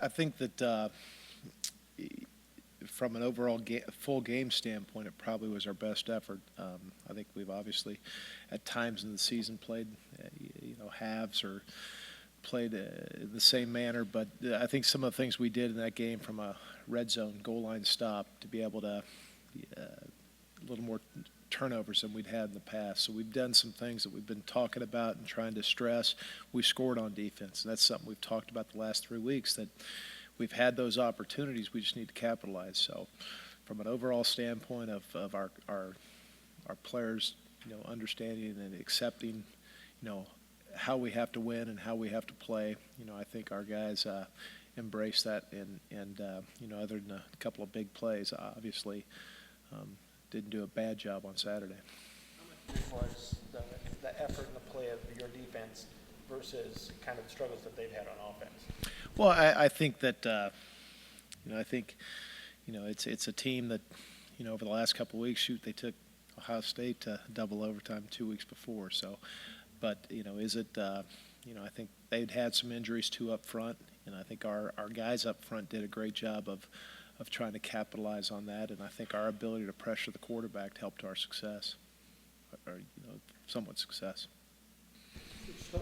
I think that from an overall full game standpoint, it probably was our best effort. I think we've obviously, at times in the season, played halves or played in the same manner. But I think some of the things we did in that game, from a red zone goal line stop, to be able to a little more turnovers than we'd had in the past. So we've done some things that we've been talking about and trying to stress. We scored on defense, and that's something we've talked about the last 3 weeks, that we've had those opportunities. We just need to capitalize. So from an overall standpoint of our players, understanding and accepting, how we have to win and how we have to play, I think our guys embrace that. And other than a couple of big plays, obviously didn't do a bad job on Saturday. How much was the effort and the play of your defense versus kind of the struggles that they've had on offense? Well, I think that it's a team that, over the last couple of weeks, they took Ohio State to double overtime 2 weeks before. So, but is it? I think they'd had some injuries too up front, and I think our guys up front did a great job of trying to capitalize on that. And I think our ability to pressure the quarterback helped our success, or somewhat success. Tough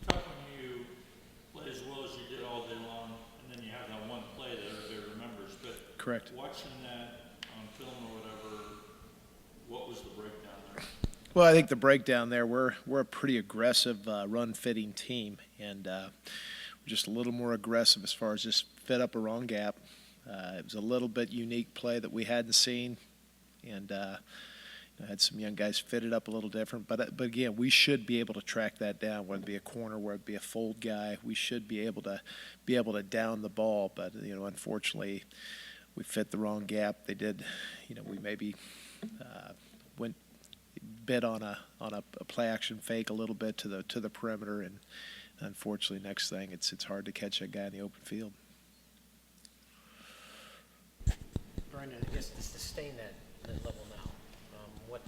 when you play as well as you did all day long, and then you have that one play that everybody remembers. But correct. Watching that on film or whatever, what was the breakdown there? Well, I think the breakdown there, we're a pretty aggressive run-fitting team, and we're just a little more aggressive as far as just fit up a wrong gap. It was a little bit unique play that we hadn't seen, and had some young guys fit it up a little different. But again, we should be able to track that down, whether it be a corner, whether it be a fold guy. We should be able to down the ball. But unfortunately, we fit the wrong gap. They did. We maybe went bit on a play action fake a little bit to the perimeter, and unfortunately, next thing it's hard to catch that guy in the open field. Brian, I guess to sustain that level now, what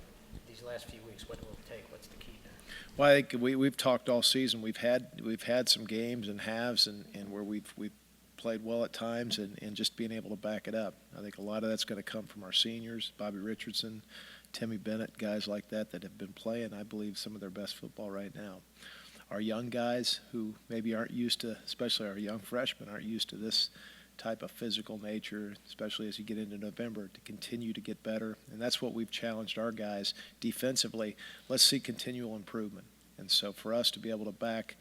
these last few weeks, what will it take? What's the key there? Well, I think we've talked all season. We've had some games and halves and where we've played well at times and just being able to back it up. I think a lot of that's going to come from our seniors, Bobby Richardson, Timmy Bennett, guys like that have been playing, I believe, some of their best football right now. Our young guys who maybe aren't used to, especially our young freshmen, aren't used to this type of physical nature, especially as you get into November, to continue to get better. And that's what we've challenged our guys defensively. Let's see continual improvement. And so for us to be able to back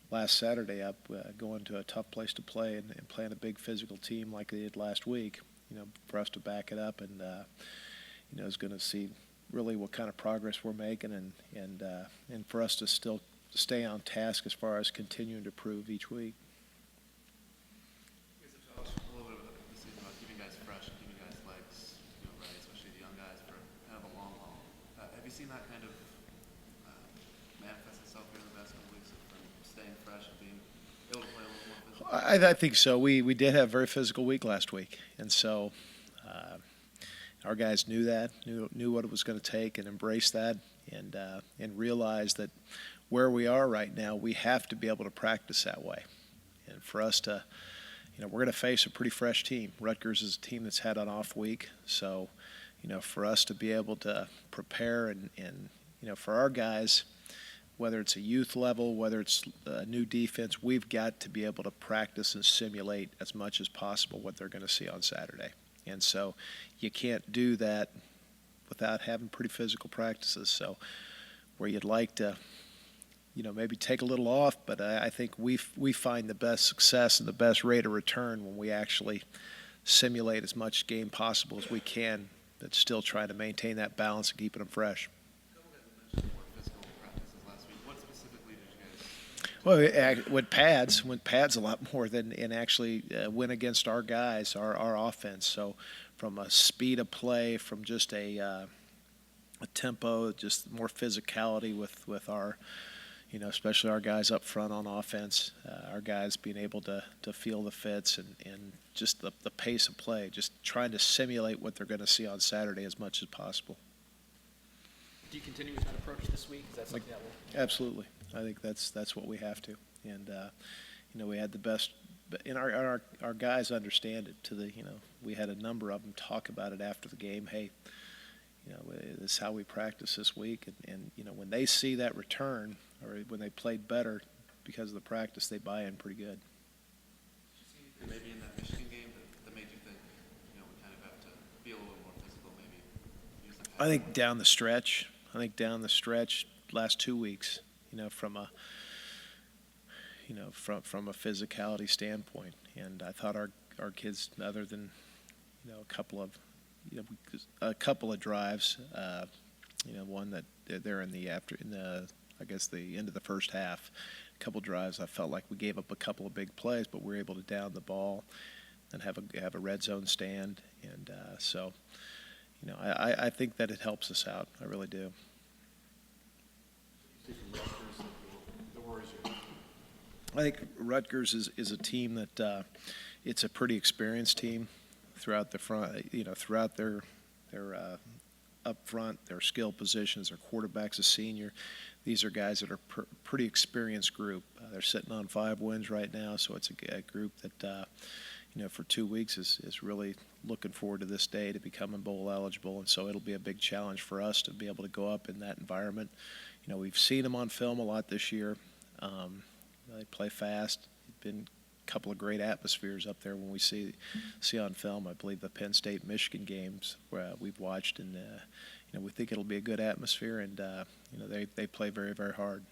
last Saturday up, going to a tough place to play and playing a big physical team like they did last week, for us to back it up and, is going to see really what kind of progress we're making and for us to still stay on task as far as continuing to improve each week. Seen that kind of manifest itself here in the past couple weeks from staying fresh and being able to play a little more physical? I think so. We did have a very physical week last week, and so our guys knew that, knew what it was going to take, and embraced that, and realized that where we are right now, we have to be able to practice that way. And for us to, we're going to face a pretty fresh team. Rutgers is a team that's had an off week, so. For us to be able to prepare and for our guys, whether it's a youth level, whether it's a new defense, we've got to be able to practice and simulate as much as possible what they're going to see on Saturday. And so you can't do that without having pretty physical practices. So where you'd like to, maybe take a little off, but I think we find the best success and the best rate of return when we actually simulate as much game possible as we can, but still trying to maintain that balance and keeping them fresh. Well, with pads a lot more than and actually went against our guys, our offense. So from a speed of play, from just a tempo, just more physicality with our, especially our guys up front on offense, our guys being able to feel the fits and just the pace of play, just trying to simulate what they're going to see on Saturday as much as possible. Do you continue with that approach this week? Is that something that will? Absolutely. I think that's what we have to. And, we had the and our guys understand it to the, we had a number of them talk about it after the game. Hey, this is how we practice this week. And when they see that return, or when they played better because of the practice, they buy in pretty good. And maybe in that Michigan game that made you think, we kind of have to be a little more physical, maybe use the I think down the stretch, last 2 weeks, from a from a physicality standpoint, and I thought our kids, other than a couple of drives, one that they're in the I guess the end of the first half, a couple drives I felt like we gave up a couple of big plays, but we were able to down the ball and have a red zone stand, and so I think that it helps us out. I really do. I think Rutgers is a team that it's a pretty experienced team throughout the front, throughout their up front, their skill positions. Their quarterback's a senior. These are guys that are pretty experienced group. They're sitting on 5 wins right now, so it's a group that for 2 weeks is really looking forward to this day to becoming bowl eligible, and so it'll be a big challenge for us to be able to go up in that environment. We've seen them on film a lot this year. They play fast. Been a couple of great atmospheres up there when we see on film. I believe the Penn State Michigan games where we've watched, and we think it'll be a good atmosphere, and they play very, very hard.